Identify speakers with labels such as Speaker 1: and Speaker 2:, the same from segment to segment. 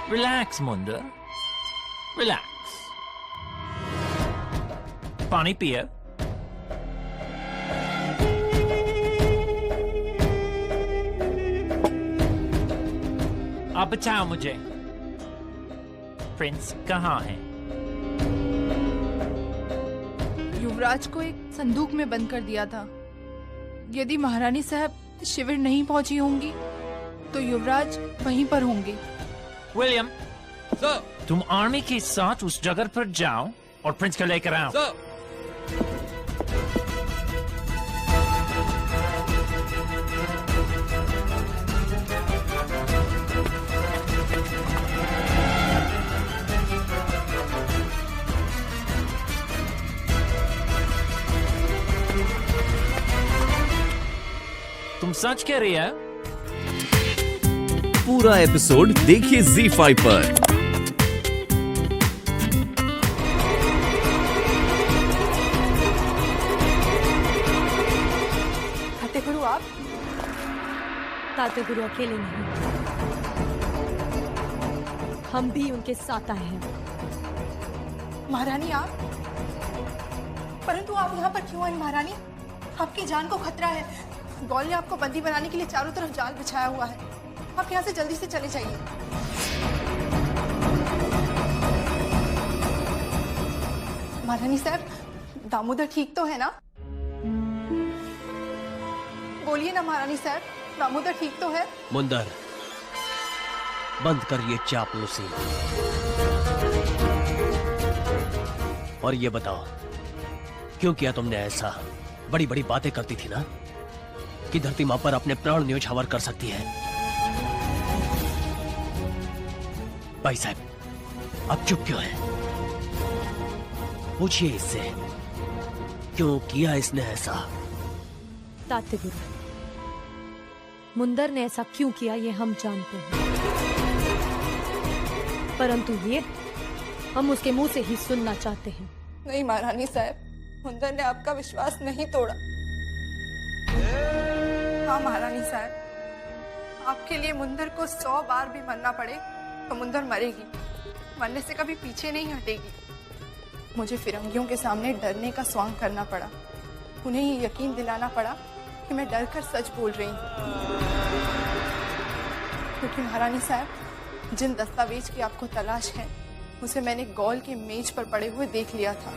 Speaker 1: Relax मुंदर, relax. पानी पिए। आप बताओ मुझे, प्रिंस कहाँ है?
Speaker 2: युवराज को एक संदूक में बंद कर दिया था। यदि महारानी साहब शिविर नहीं पहुंची होंगी तो युवराज वहीं पर होंगे।
Speaker 1: William,
Speaker 3: sir.
Speaker 1: तुम आर्मी के साथ उस जगह पर जाओ और प्रिंस को लेकर आओ।
Speaker 3: सर।
Speaker 1: तुम सच कह रही है?
Speaker 4: पूरा एपिसोड देखिए ZEE5 पर।
Speaker 2: फतेहगुरु आप?
Speaker 5: ताते गुरु अकेले नहीं, हम भी उनके साथ आए हैं।
Speaker 2: महारानी आप? परंतु आप यहाँ पर क्यों आई महारानी? आपकी जान को खतरा है। गौल ने आपको बंदी बनाने के लिए चारों तरफ जाल बिछाया हुआ है। आप यहाँ से जल्दी से चले जाइए। महारानी साहब, दामोदर ठीक तो है ना? बोलिए ना महारानी साहब, दामोदर ठीक तो है?
Speaker 3: मुंदर, बंद कर ये चापलूसी और ये बताओ क्यों किया तुमने ऐसा? बड़ी बड़ी बातें करती थी ना कि धरती मां पर अपने प्राण न्योछावर कर सकती है। भाई साहब, अब चुप क्यों है? पूछिए इससे, क्यों किया इसने ऐसा?
Speaker 5: ताते गुरु, मुंदर ने ऐसा क्यों किया ये हम जानते हैं, परंतु ये हम उसके मुंह से ही सुनना चाहते हैं।
Speaker 2: नहीं महारानी साहब, मुंदर ने आपका विश्वास नहीं तोड़ा। हाँ महारानी साहब, आपके लिए मुंदर को 100 बार भी मरना पड़े तो मुंदर मरेगी, मरने से कभी पीछे नहीं हटेगी। मुझे फिरंगियों के सामने डरने का स्वांग करना पड़ा, उन्हें ये यकीन दिलाना पड़ा कि मैं डर कर सच बोल रही हूँ। क्योंकि महारानी साहब, जिन दस्तावेज की आपको तलाश है उसे मैंने गौल के मेज पर पड़े हुए देख लिया था।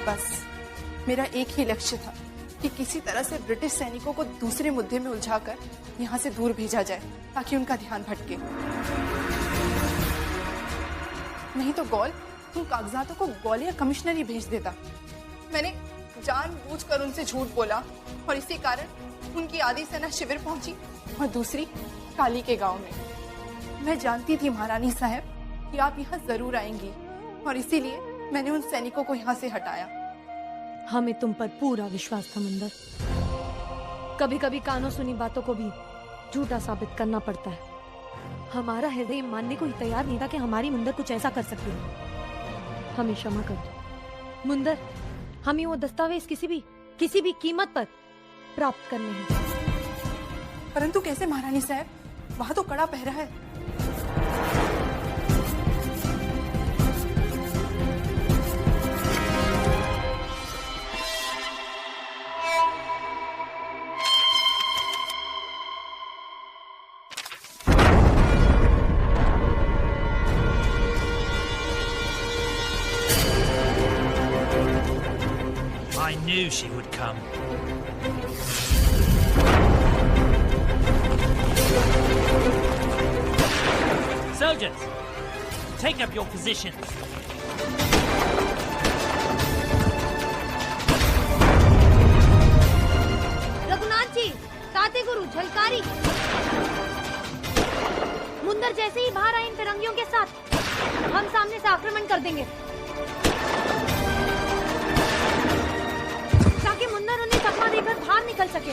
Speaker 2: बस मेरा एक ही लक्ष्य था कि किसी तरह से ब्रिटिश सैनिकों को दूसरे मुद्दे में उलझाकर यहाँ से दूर भेजा जाए ताकि उनका ध्यान भटके। नहीं तो गौल उन कागजातों को ग्वालियर कमिश्नर ही भेज देता। मैंने जानबूझकर उनसे झूठ बोला और इसी कारण उनकी आधी सेना शिविर पहुंची और दूसरी काली के गांव में। मैं जानती थी महारानी साहब कि आप यहाँ जरूर आएंगी और इसीलिए मैंने उन सैनिकों को यहाँ से हटाया।
Speaker 5: हमें तुम पर पूरा विश्वास था मुंदर। कभी कभी कानों सुनी बातों को भी झूठा साबित करना पड़ता है। हमारा हृदय मानने को ही तैयार नहीं था कि हमारी मुंदर कुछ ऐसा कर सकती है। हमें क्षमा कर दो मुंदर, हमें वो दस्तावेज किसी भी कीमत पर प्राप्त करने हैं।
Speaker 2: परंतु कैसे महारानी साहब, वहां तो कड़ा पहरा है।
Speaker 1: I knew she would come. Soldiers, take up your positions.
Speaker 5: Raghunath ji, ताते गुरु, झलकारी, मुंदर जैसे ही बाहर आए इन फिरंगियों के साथ, हम सामने से आक्रमण कर देंगे ताकि मुंदर उन्हें सपना देकर बाहर निकल सके।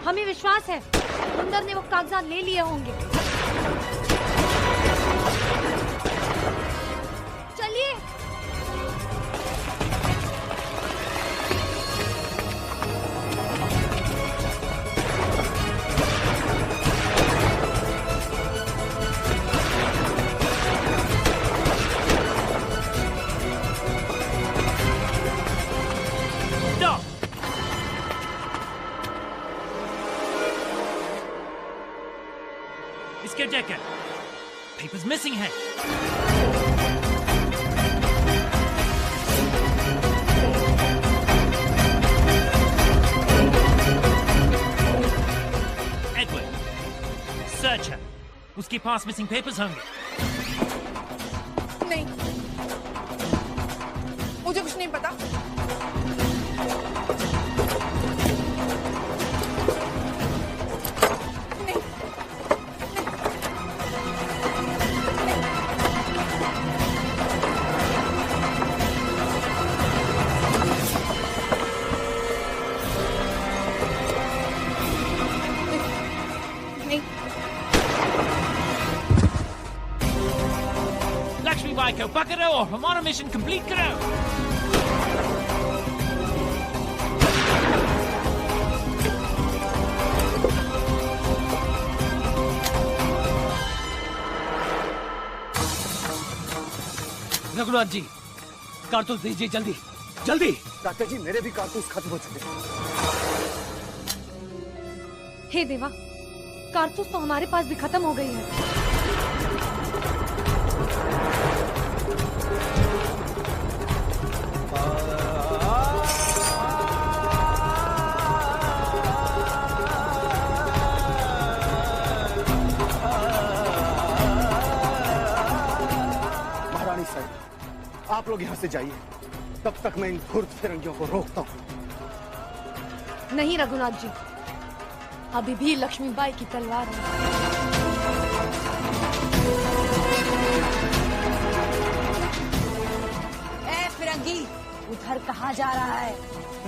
Speaker 5: हमें विश्वास है मुंदर ने वो कागजात ले लिए होंगे। चलिए।
Speaker 1: डेकर पेपर्स मिसिंग है। एडवर्ड, सर्च है, उसके पास मिसिंग पेपर्स होंगे।
Speaker 2: नहीं, मुझे कुछ नहीं पता। नहीं, नहीं,
Speaker 1: लक्ष्मी बाई को पकड़ो और हमारा मिशन कंप्लीट करो।
Speaker 3: रघुनाथ जी, कारतूस दीजिए जल्दी जल्दी।
Speaker 6: डॉक्टर जी, मेरे भी कारतूस खत्म हो चुके हैं।
Speaker 5: हे देवा, कारतूस तो हमारे पास भी खत्म हो गई है।
Speaker 6: महारानी साहब, आप लोग यहाँ से जाइए, तब तक मैं इन खुर्द फिरंगियों को रोकता हूँ।
Speaker 5: नहीं रघुनाथ जी, अभी भी लक्ष्मीबाई की तलवार है।
Speaker 7: ए फिरंगी, उधर कहाँ जा रहा है?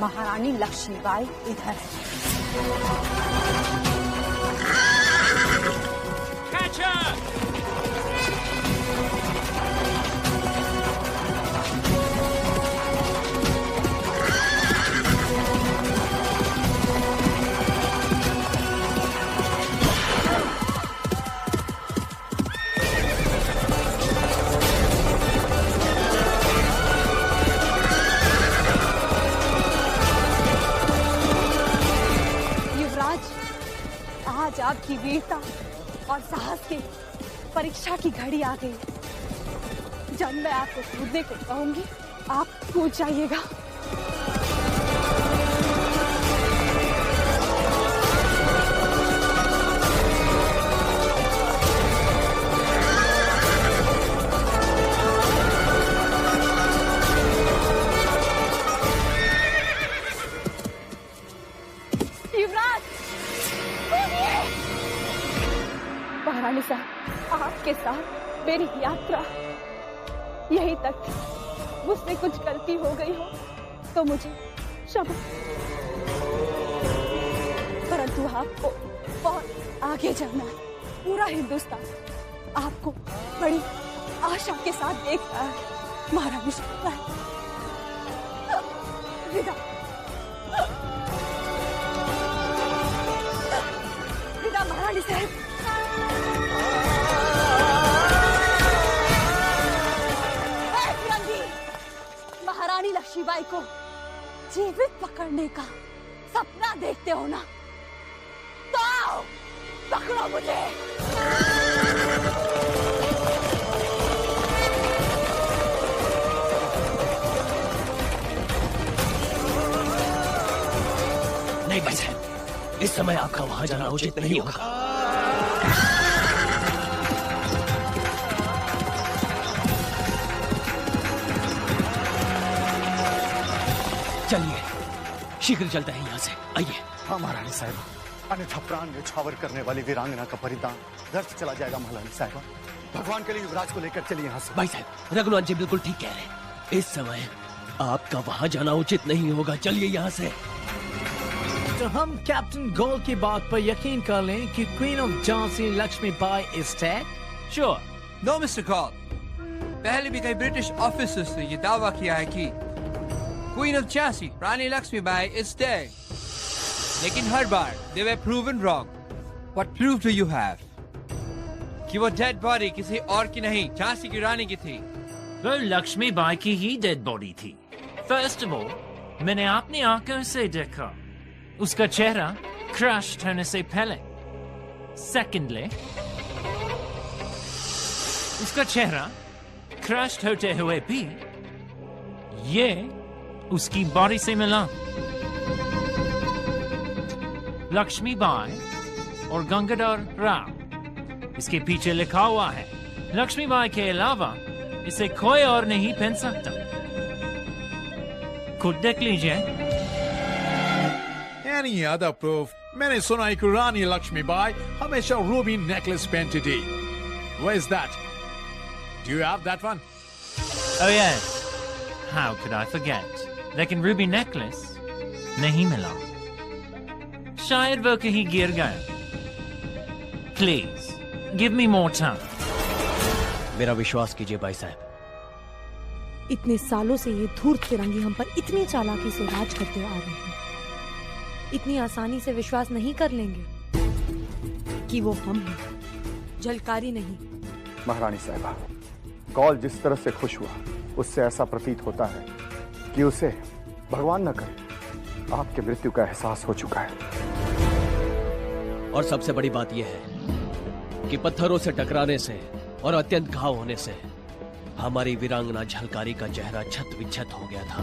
Speaker 7: महारानी लक्ष्मीबाई इधर है।
Speaker 1: Catch her!
Speaker 7: युवराज, आज आपकी वीरता और साहस की परीक्षा की घड़ी आ गई। जब मैं आपको कूदने को कहूंगी, आप कूद जाइएगा। युवराज, कूदिए। महारानी साहब, आपके साथ मेरी यात्रा यहीं तक थी। मुझसे कुछ गलती हो गई हो तो मुझे क्षमा, परंतु आपको बहुत आगे जाना है। पूरा हिंदुस्तान आपको बड़ी आशा के साथ देखता है। महारानी साहब, विदा। विदा महारानी साहब। महारानी लक्ष्मीबाई को जीवित पकड़ने का सपना देखते हो ना, तो आओ, पकड़ो मुझे।
Speaker 3: नहीं भाई साहब, इस समय आपका वहां जाना उचित नहीं होगा। चलिए, शीघ्र चलते हैं यहाँ से, आइए।
Speaker 6: हाँ महारानी साहिबा, अन्यथा प्राण न्यौछावर करने वाली वीरांगना का बलिदान व्यर्थ चला जाएगा। महारानी साहिबा, भगवान के लिए युवराज को लेकर चलिए यहाँ से।
Speaker 3: भाई साहब, रघुनाथ जी बिल्कुल ठीक कह रहे हैं। इस समय आपका वहां जाना उचित नहीं होगा, चलिए यहाँ से।
Speaker 8: तो हम कैप्टन गोल की बात पर यकीन कर लें कि queen of Jhansi Lakshmibai is dead?
Speaker 1: Sure.
Speaker 9: No mister call, पहले भी कई ब्रिटिश ऑफिसर्स ने यह दावा किया है कि queen of Jhansi Rani Lakshmibai is dead, लेकिन हर बार they were proven wrong. What proof do you have कि वो डेड बॉडी किसी और की नहीं, झांसी की रानी की थी?
Speaker 1: वो लक्ष्मीबाई की ही डेड बॉडी थी। फर्स्ट ऑफ ऑल, मैंने अपनी आंखों से देखा उसका चेहरा क्रश होने से पहले। सेकेंडली, उसका चेहरा क्रश्ड होते हुए भी ये उसकी बॉडी से मिला। लक्ष्मीबाई और गंगाधर राव, इसके पीछे लिखा हुआ है। लक्ष्मीबाई के अलावा इसे कोई और नहीं पहन सकता। खुद देख लीजिए।
Speaker 10: Any other proof? मैंने सुना है कि रानी लक्ष्मीबाई हमेशा रूबी नेकलेस पहनती थी। Where's that? Do you have that one?
Speaker 1: Oh yes. How could I forget? लेकिन रूबी नेकलेस नहीं मिला। शायद वो कहीं गिर गया। Please, give me more time.
Speaker 3: मेरा विश्वास कीजिए भाई साहब।
Speaker 5: इतने सालों से ये धूर्त फिरंगी हम पर इतनी चालाकी से राज करते आ रहे हैं। इतनी आसानी से विश्वास नहीं कर लेंगे कि वो हम हैं, झलकारी नहीं।
Speaker 6: महारानी साहिबा, कौल जिस तरह से खुश हुआ उससे ऐसा प्रतीत होता है कि उसे भगवान न करे आपके मृत्यु का एहसास हो चुका है।
Speaker 3: और सबसे बड़ी बात यह है कि पत्थरों से टकराने से और अत्यंत घाव होने से हमारी वीरांगना झलकारी का चेहरा छत विच्छत हो गया था।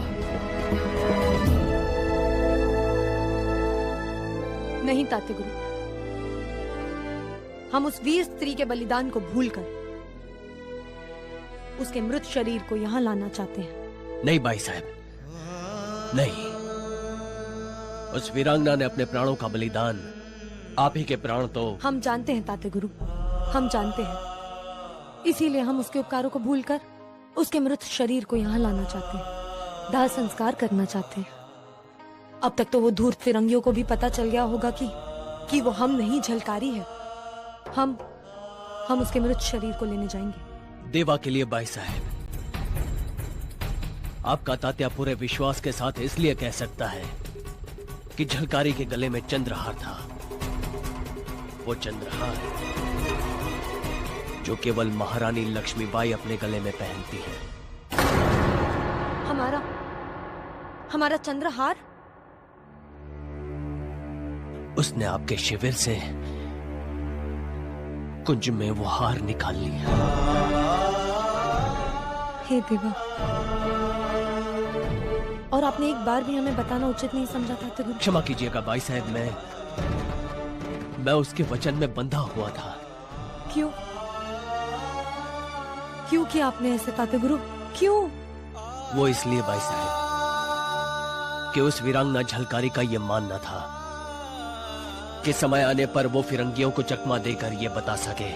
Speaker 5: नहीं ताते गुरु, हम उस वीर स्त्री के बलिदान को भूलकर उसके मृत शरीर को यहां लाना चाहते हैं।
Speaker 3: नहीं भाई साहब, नहीं। उस वीरांगना ने अपने प्राणों का बलिदान, आप ही के प्राण तो।
Speaker 5: हम जानते हैं ताते गुरु, हम जानते हैं। इसीलिए हम उसके उपकारों को भूलकर उसके मृत शरीर को यहाँ लाना चाहते हैं, दाह संस्कार करना चाहते हैं। अब तक तो वो धूर्त फिरंगियों को भी पता चल गया होगा कि वो हम नहीं झलकारी है। हम उसके मृत शरीर को लेने जाएंगे।
Speaker 3: देवा के लिए भाई साहब, आपका तात्या पूरे विश्वास के साथ इसलिए कह सकता है कि झलकारी के गले में चंद्रहार था। वो चंद्रहार जो केवल महारानी लक्ष्मीबाई अपने गले में पहनती है।
Speaker 5: हमारा चंद्रहार?
Speaker 3: उसने आपके शिविर से कुंज में वो हार निकाल लिया।
Speaker 5: हे देवा, और आपने एक बार भी हमें बताना उचित नहीं समझा था।
Speaker 3: क्षमा कीजिएगा भाई साहब, मैं उसके वचन में बंधा हुआ था।
Speaker 5: क्यों किया आपने ऐसे ताते गुरु? क्यों?
Speaker 3: वो इसलिए भाई साहब कि उस वीरांगना झलकारी का ये मानना था कि समय आने पर वो फिरंगियों को चकमा देकर ये बता सके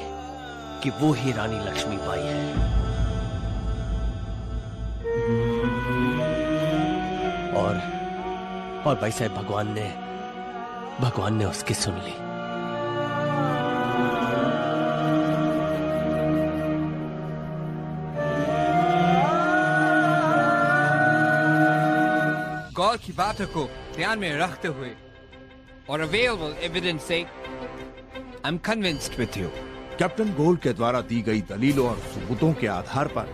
Speaker 3: कि वो ही रानी लक्ष्मीबाई है। और भाई साहब, भगवान ने उसकी सुन ली।
Speaker 9: गौल की बातों को ध्यान में रखते हुए और अवेलेबल एविडेंस से I am convinced with you.
Speaker 11: Captain गोल के द्वारा दी गई दलीलों और सबूतों के आधार पर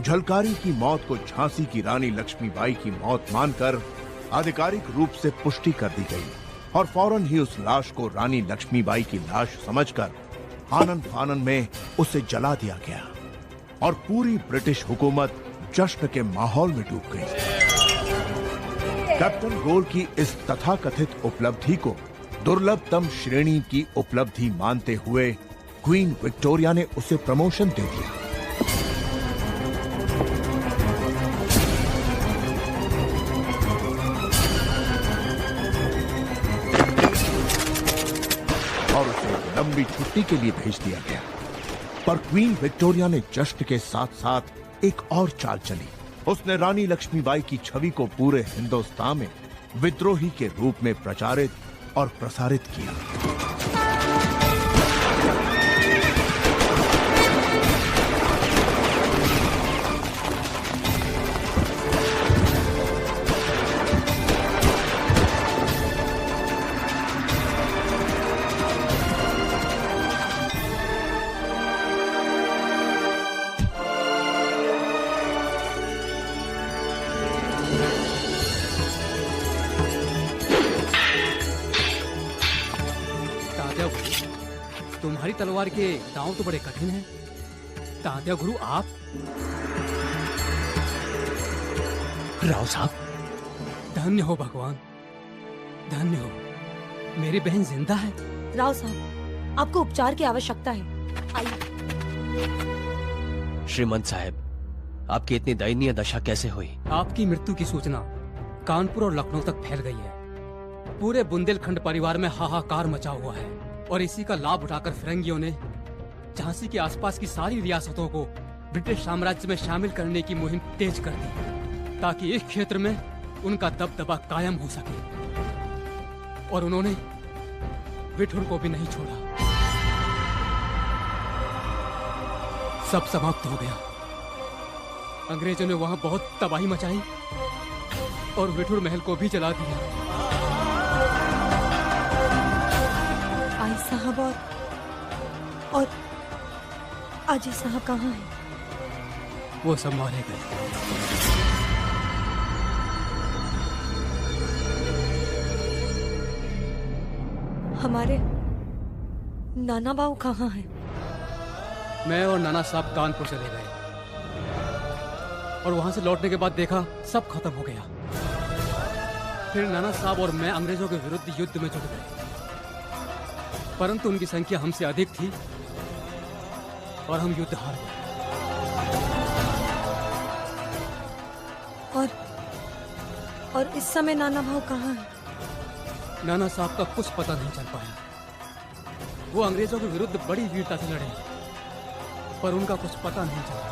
Speaker 11: झलकारी की मौत को झांसी की रानी लक्ष्मीबाई की मौत मानकर आधिकारिक रूप से पुष्टि कर दी गई और फौरन ही उस लाश को रानी लक्ष्मीबाई की लाश समझकर आनन फानन में उसे जला दिया गया और पूरी ब्रिटिश हुकूमत जश्न के माहौल में डूब गई। कैप्टन गोल की इस तथाकथित उपलब्धि को दुर्लभतम श्रेणी की उपलब्धि मानते हुए क्वीन विक्टोरिया ने उसे प्रमोशन दे दिया। और उसे लंबी छुट्टी के लिए भेज दिया गया। पर क्वीन विक्टोरिया ने जश्न के साथ साथ एक और चाल चली। उसने रानी लक्ष्मीबाई की छवि को पूरे हिंदुस्तान में विद्रोही के रूप में प्रचारित और प्रसारित किया।
Speaker 12: तुम्हारी तलवार के दांव तो बड़े कठिन हैं। तात्या गुरु आप?
Speaker 3: राव साहब,
Speaker 12: धन्य हो भगवान, धन्य हो। मेरी बहन जिंदा है।
Speaker 5: राव साहब, आपको उपचार की आवश्यकता है, आइए।
Speaker 3: श्रीमंत साहब, आपकी इतनी दयनीय दशा कैसे हुई?
Speaker 12: आपकी मृत्यु की सूचना कानपुर और लखनऊ तक फैल गई है। पूरे बुंदेलखंड परिवार में हाहाकार मचा हुआ है और इसी का लाभ उठाकर फिरंगियों ने झांसी के आसपास की सारी रियासतों को ब्रिटिश साम्राज्य में शामिल करने की मुहिम तेज कर दी, ताकि इस क्षेत्र में उनका दबदबा कायम हो सके। और उन्होंने विठुर को भी नहीं छोड़ा। सब समाप्त हो गया। अंग्रेजों ने वहां बहुत तबाही मचाई और विठुर महल को भी जला दिया।
Speaker 5: आई साहब और अजय साहब कहाँ हैं?
Speaker 12: वो सब मारे गए।
Speaker 5: हमारे नाना बाबू कहाँ हैं?
Speaker 12: मैं और नाना साहब कानपुर चले गए और वहां से लौटने के बाद देखा सब खत्म हो गया। फिर नाना साहब और मैं अंग्रेजों के विरुद्ध युद्ध में जुट गए, परंतु उनकी संख्या हमसे अधिक थी और हम युद्ध हार गए।
Speaker 5: और इस समय नाना भाव कहाँ हैं?
Speaker 12: नाना साहब का कुछ पता नहीं चल पाया। वो अंग्रेजों के विरुद्ध बड़ी वीरता से लड़े, पर उनका कुछ पता नहीं चला।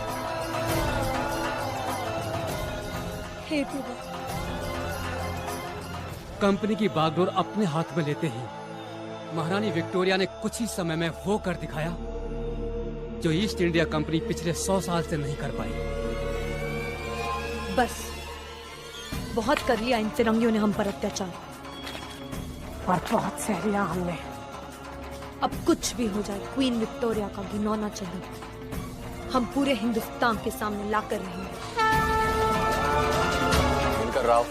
Speaker 5: हे देवा।
Speaker 12: कंपनी की बागडोर अपने हाथ में लेते ही महारानी विक्टोरिया ने कुछ ही समय में वो कर दिखाया जो ईस्ट इंडिया कंपनी पिछले 100 साल से नहीं कर पाई।
Speaker 5: बस बहुत कर लिया इन फिरंगियों ने हम पर अत्याचार,
Speaker 7: और बहुत सह लिया हमने।
Speaker 5: अब कुछ भी हो जाए, क्वीन विक्टोरिया का घिनौना चाहिए। हम पूरे हिंदुस्तान के सामने लाकर रहेंगे।
Speaker 3: दिनकर राव,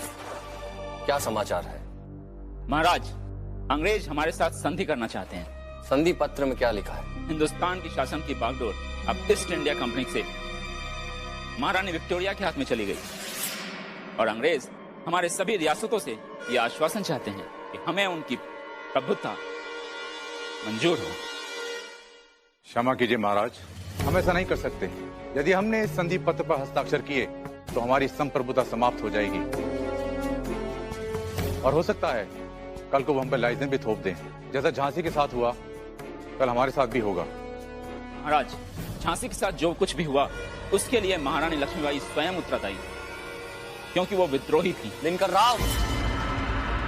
Speaker 3: क्या समाचार है?
Speaker 13: महाराज, अंग्रेज हमारे साथ संधि करना चाहते हैं।
Speaker 3: संधि पत्र में क्या लिखा है?
Speaker 13: हिंदुस्तान की शासन की बागडोर अब ईस्ट इंडिया कंपनी से महारानी विक्टोरिया के हाथ में चली गई और अंग्रेज हमारे सभी रियासतों से यह आश्वासन चाहते हैं कि हमें उनकी प्रभुता मंजूर हो।
Speaker 6: क्षमा कीजिए महाराज, हम ऐसा नहीं कर सकते। यदि हमने इस संधि पत्र पर हस्ताक्षर किए तो हमारी संप्रभुता समाप्त हो जाएगी और हो सकता है कल को वो हम पर लाइसेंस भी थोप दें। जैसा झांसी के साथ हुआ, कल हमारे साथ भी होगा।
Speaker 13: महाराज, झांसी के साथ जो कुछ भी हुआ उसके लिए महारानी लक्ष्मीबाई स्वयं उत्तरदायी, क्योंकि वो विद्रोही थी।
Speaker 3: दिनकर राव,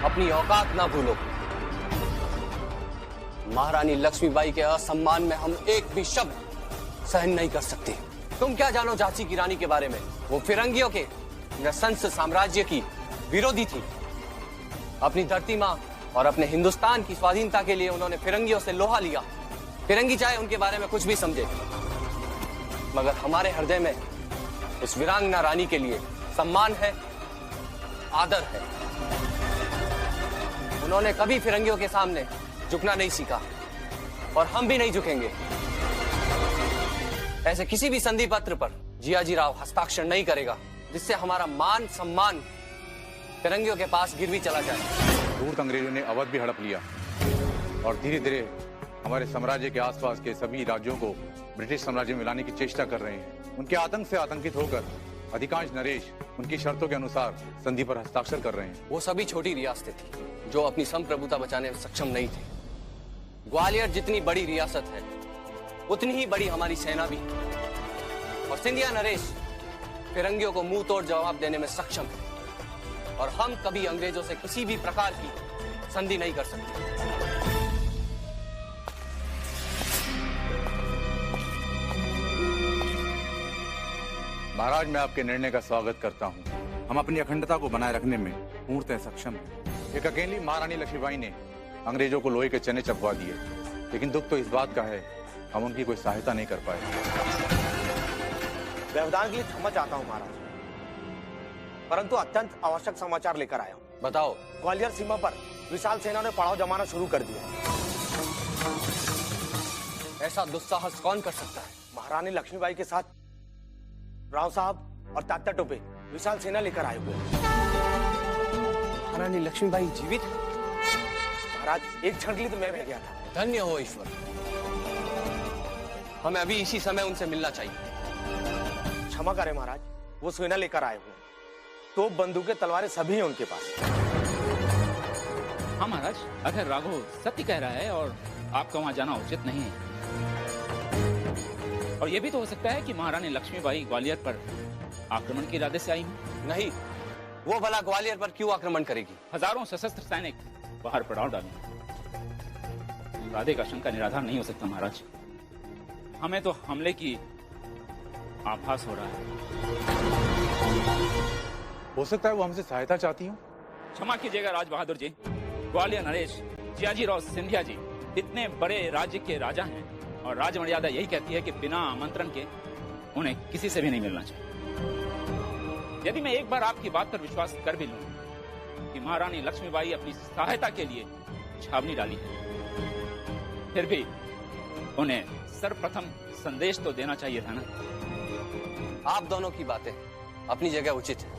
Speaker 3: अपनी औकात ना भूलो। महारानी लक्ष्मीबाई के असम्मान में हम एक भी शब्द सहन नहीं कर सकते। तुम क्या जानो झांसी की रानी के बारे में? वो फिरंगियों के नृशंस साम्राज्य की विरोधी थी। अपनी धरती माँ और अपने हिंदुस्तान की स्वाधीनता के लिए उन्होंने फिरंगियों से लोहा लिया। फिरंगी चाहे उनके बारे में कुछ भी समझे, मगर हमारे हृदय में उस वीरांगना रानी के लिए सम्मान है, आदर है। उन्होंने कभी फिरंगियों के सामने झुकना नहीं सीखा और हम भी नहीं झुकेंगे। ऐसे किसी भी संधि पत्र पर जियाजी राव हस्ताक्षर नहीं करेगा जिससे हमारा मान सम्मान फिरंगियों के पास गिरवी चला जाए।
Speaker 6: दूर अंग्रेजों ने अवध भी हड़प लिया और धीरे धीरे हमारे साम्राज्य के आसपास के सभी राज्यों को ब्रिटिश साम्राज्य में लाने की चेष्टा कर रहे हैं। उनके आतंक से आतंकित होकर अधिकांश नरेश उनकी शर्तों के अनुसार संधि पर हस्ताक्षर कर रहे हैं।
Speaker 3: वो सभी छोटी रियासतें थी जो अपनी संप्रभुता बचाने में सक्षम नहीं थे। ग्वालियर जितनी बड़ी रियासत है उतनी ही बड़ी हमारी सेना भी है और सिंधिया नरेश फिरंगियों को मुंह तोड़ जवाब देने में सक्षम है और हम कभी अंग्रेजों से किसी भी प्रकार की संधि नहीं कर सकते।
Speaker 6: महाराज, मैं आपके निर्णय का स्वागत करता हूं। हम अपनी अखंडता को बनाए रखने में पूर्णतः सक्षम हैं। एक अकेली महारानी लक्ष्मीबाई ने अंग्रेजों को लोहे के चने चबवा दिए, लेकिन दुख तो इस बात का है हम उनकी कोई सहायता नहीं कर पाए।
Speaker 14: व्यवधान के लिए क्षमा चाहता हूँ महाराज, परंतु अत्यंत आवश्यक समाचार लेकर आया हूँ।
Speaker 3: बताओ।
Speaker 14: ग्वालियर सीमा पर विशाल सेना ने पड़ाव जमाना शुरू कर दिया।
Speaker 3: ऐसा दुस्साहस कौन कर सकता है?
Speaker 14: महारानी लक्ष्मीबाई के साथ राव साहब और तात्या टोपे विशाल सेना लेकर आए हुए हैं। महारानी लक्ष्मीबाई जीवित है? महाराज एक क्षण के लिए तो मैं बह गया था।
Speaker 3: धन्य हो ईश्वर, हमें अभी इसी समय उनसे मिलना चाहिए।
Speaker 14: क्षमा करें महाराज, वो सेना लेकर आए हुए हैं। तो बंदूकें तलवारें सभी हैं उनके पास।
Speaker 13: हाँ महाराज, अगर राघव सत्य कह रहा है और आपका वहां जाना उचित नहीं है, और यह भी तो हो सकता है कि महारानी लक्ष्मीबाई ग्वालियर पर आक्रमण के इरादे से आई हूँ।
Speaker 3: नहीं, वो भला ग्वालियर पर क्यों आक्रमण करेगी?
Speaker 13: हजारों सशस्त्र सैनिक बाहर पड़ाव डालें। राधे का शंका निराधार नहीं हो सकता महाराज। हमें तो हमले की आभास हो रहा है।
Speaker 6: हो सकता है वो हमसे सहायता चाहती हूँ।
Speaker 13: क्षमा कीजिएगा राज बहादुर जी, ग्वालियर नरेश जियाजी राव सिंधिया जी इतने बड़े राज्य के राजा हैं और राज मर्यादा यही कहती है कि बिना आमंत्रण के उन्हें किसी से भी नहीं मिलना चाहिए। यदि मैं एक बार आपकी बात पर विश्वास कर भी लूं कि महारानी लक्ष्मीबाई अपनी सहायता के लिए छावनी डाली है, फिर भी उन्हें सर्वप्रथम संदेश तो देना चाहिए था ना।
Speaker 3: आप दोनों की बातें अपनी जगह उचित है।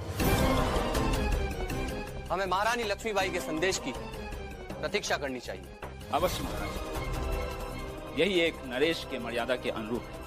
Speaker 3: हमें महारानी लक्ष्मीबाई के संदेश की प्रतीक्षा करनी चाहिए।
Speaker 13: अवश्य महाराज, यही एक नरेश के मर्यादा के अनुरूप है।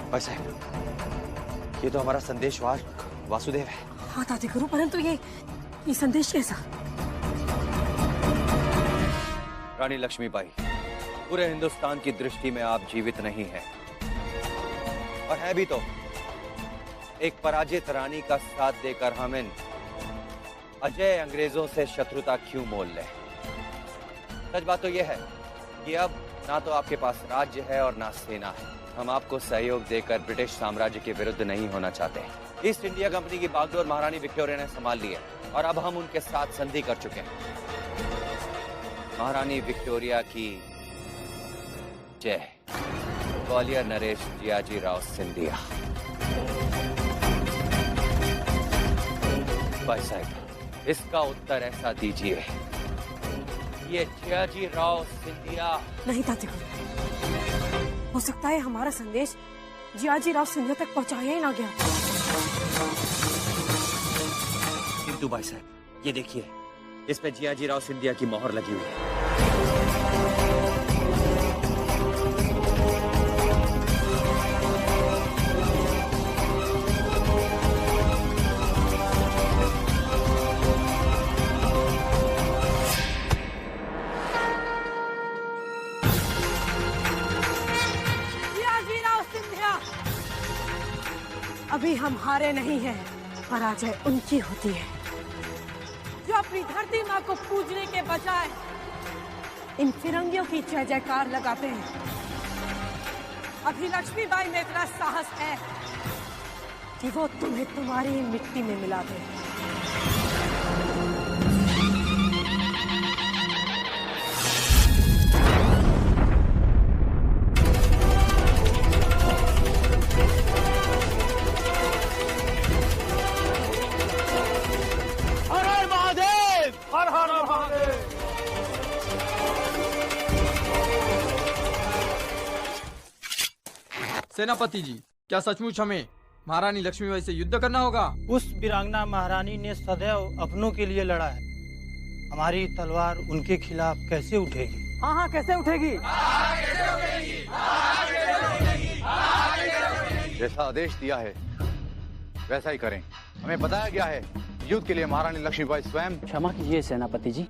Speaker 14: भाई साहब, ये तो हमारा संदेश वासुदेव है।
Speaker 7: हाँ दादी गुरु, परंतु ये संदेश कैसा?
Speaker 15: रानी लक्ष्मीबाई, पूरे हिंदुस्तान की दृष्टि में आप जीवित नहीं हैं, और है भी तो एक पराजित रानी का साथ देकर हम इन अजय अंग्रेजों से शत्रुता क्यों मोल लें? सच बात तो यह है कि अब ना तो आपके पास राज्य है और ना सेना है। हम आपको सहयोग देकर ब्रिटिश साम्राज्य के विरुद्ध नहीं होना चाहते। ईस्ट इंडिया कंपनी की बागडोर महारानी विक्टोरिया ने संभाल ली है और अब हम उनके साथ संधि कर चुके हैं। महारानी विक्टोरिया की जय। ग्वालियर नरेश जियाजी राव सिंधिया। भाई साहब, इसका उत्तर ऐसा दीजिए, ये जियाजी राव सिंधिया
Speaker 7: नहीं दादी गुरु, हो सकता है हमारा संदेश जियाजी राव सिंधिया तक पहुंचाया ही ना गया।
Speaker 15: किंतु भाई साहब, ये देखिए, इस पे जियाजी राव सिंधिया की मोहर लगी हुई है।
Speaker 7: अभी हम हारे नहीं हैं, पराजय उनकी होती है जो अपनी धरती माँ को पूजने के बजाय इन फिरंगियों की जय जयकार लगाते हैं। अभी लक्ष्मीबाई में इतना साहस है कि वो तुम्हें तुम्हारी मिट्टी में मिला दे।
Speaker 16: सेनापति जी, क्या सचमुच हमें महारानी लक्ष्मीबाई से युद्ध करना होगा?
Speaker 17: उस वीरांगना महारानी ने सदैव अपनों के लिए लड़ा है। हमारी तलवार उनके खिलाफ कैसे उठेगी?
Speaker 7: हाँ हाँ, कैसे उठेगी?
Speaker 6: जैसा आदेश दिया है वैसा ही करें। हमें बताया गया है युद्ध के लिए महारानी लक्ष्मीबाई स्वयं।
Speaker 18: क्षमा कीजिए सेनापति जी,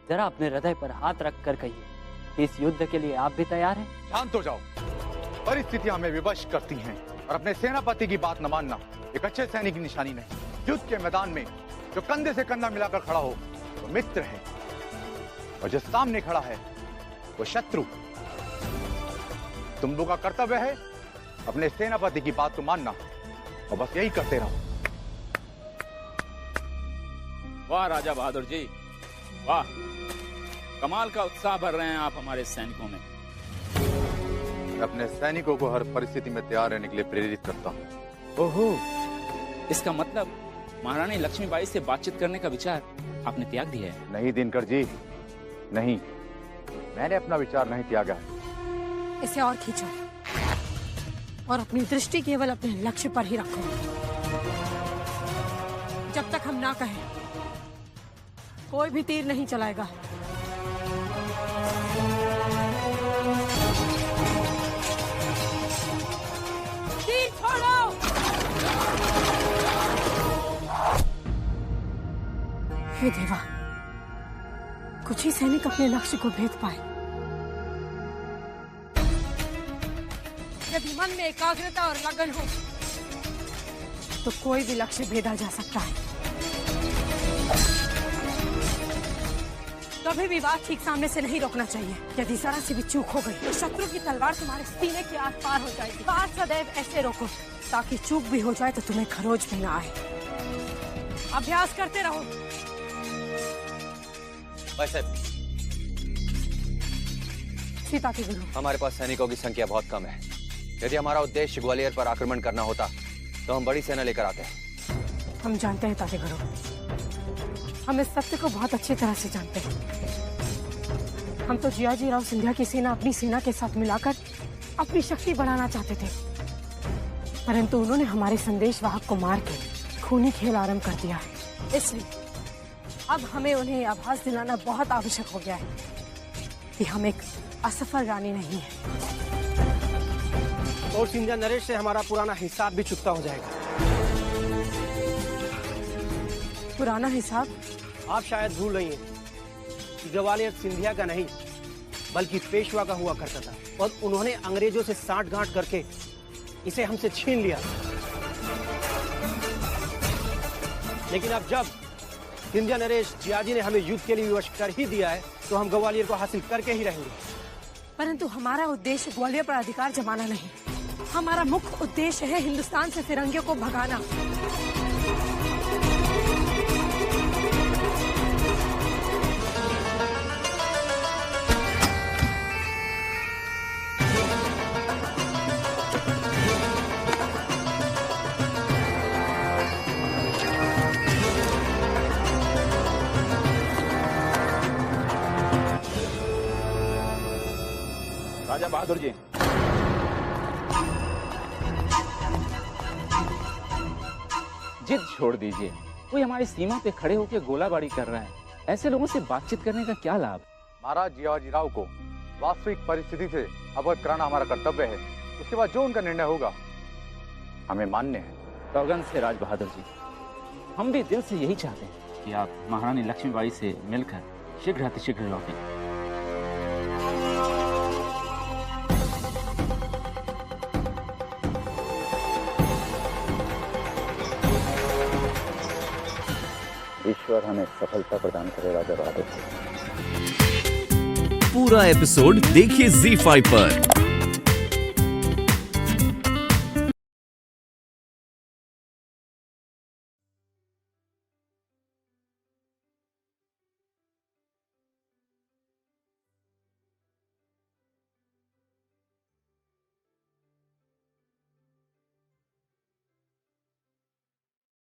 Speaker 18: जरा अपने हृदय पर हाथ रख कर कहिए, इस युद्ध के लिए आप भी तैयार हैं?
Speaker 6: शांत हो जाओ, परिस्थितियां हमें विवश करती हैं और अपने सेनापति की बात न मानना एक अच्छे सैनिक की निशानी नहीं। युद्ध के मैदान में जो कंधे से कंधा मिलाकर खड़ा हो वो मित्र है, और जो सामने खड़ा है वो शत्रु। तुम लोगों का कर्तव्य है अपने सेनापति की बात को मानना और बस यही करते रहो।
Speaker 13: वाह राजा बहादुर जी, वाह, कमाल का उत्साह भर रहे हैं आप हमारे सैनिकों में।
Speaker 6: मैं अपने सैनिकों को हर परिस्थिति में तैयार रहने के लिए प्रेरित करता हूँ।
Speaker 13: ओहो, इसका मतलब महारानी लक्ष्मीबाई से बातचीत करने का विचार आपने त्याग दिया है?
Speaker 6: नहीं दिनकर जी, नहीं, मैंने अपना विचार नहीं त्यागा।
Speaker 7: इसे और खींचो और अपनी दृष्टि केवल अपने लक्ष्य पर ही रखो। जब तक हम ना कहें कोई भी तीर नहीं चलाएगा। तीर छोड़ो। हे देवा, कुछ ही सैनिक अपने लक्ष्य को भेद पाए। यदि मन में एकाग्रता और लगन हो तो कोई भी लक्ष्य भेदा जा सकता है। कभी भी बात ठीक सामने से नहीं रोकना चाहिए। यदि जरा से भी चूक हो गई तो शत्रु की तलवार तुम्हारे सीने के आर पार हो जाएगी। बात सदैव ऐसे रोको ताकि चूक भी हो जाए तो तुम्हें खरोच भी ना आए। अभ्यास करते रहो।
Speaker 15: भाई साहब,
Speaker 7: सीता के गुरु,
Speaker 15: हमारे पास सैनिकों की संख्या बहुत कम है। यदि हमारा उद्देश्य ग्वालियर पर आक्रमण करना होता तो हम बड़ी सेना लेकर आते हैं।
Speaker 7: हम जानते हैं ताते गुरु, हम इस सत्य को बहुत अच्छी तरह से जानते हैं। हम तो जियाजीराव सिंधिया की सेना अपनी सेना के साथ मिलाकर अपनी शक्ति बढ़ाना चाहते थे, परंतु उन्होंने हमारे संदेशवाहक को मार के खूनी खेल आरंभ कर दिया है। इसलिए अब हमें उन्हें आभास दिलाना बहुत आवश्यक हो गया है कि हम एक असफल रानी नहीं है।
Speaker 14: और सिंधिया नरेश से हमारा पुराना हिसाब भी चुकता हो जाएगा।
Speaker 7: पुराना हिसाब?
Speaker 14: आप शायद भूल रही हैं कि ग्वालियर सिंधिया का नहीं बल्कि पेशवा का हुआ करता था, और उन्होंने अंग्रेजों से साठगांठ करके इसे हमसे छीन लिया। लेकिन अब जब सिंधिया नरेश जियाजी ने हमें युद्ध के लिए विवश कर ही दिया है तो हम ग्वालियर को हासिल करके ही रहेंगे।
Speaker 7: परंतु हमारा उद्देश्य ग्वालियर पर अधिकार जमाना नहीं, हमारा मुख्य उद्देश्य है हिंदुस्तान से फिरंगियों को भगाना।
Speaker 13: राजा बहादुर जी, जिद छोड़ दीजिए। कोई हमारी सीमा पे खड़े होकर गोलाबारी कर रहा है, ऐसे लोगों से बातचीत करने का क्या लाभ?
Speaker 6: महाराज जियाजीराव को वास्तविक परिस्थिति से अवगत कराना हमारा कर्तव्य है। उसके बाद जो उनका निर्णय होगा हमें मान्य है।
Speaker 13: सौगंध से राज बहादुर जी, हम भी दिल से यही चाहते हैं कि आप महारानी लक्ष्मीबाई से मिलकर शीघ्र अतिशीघ्र लौटें। ईश्वर हमें सफलता प्रदान करे राजा बहादुर।
Speaker 4: पूरा एपिसोड देखिए ZEE5 पर।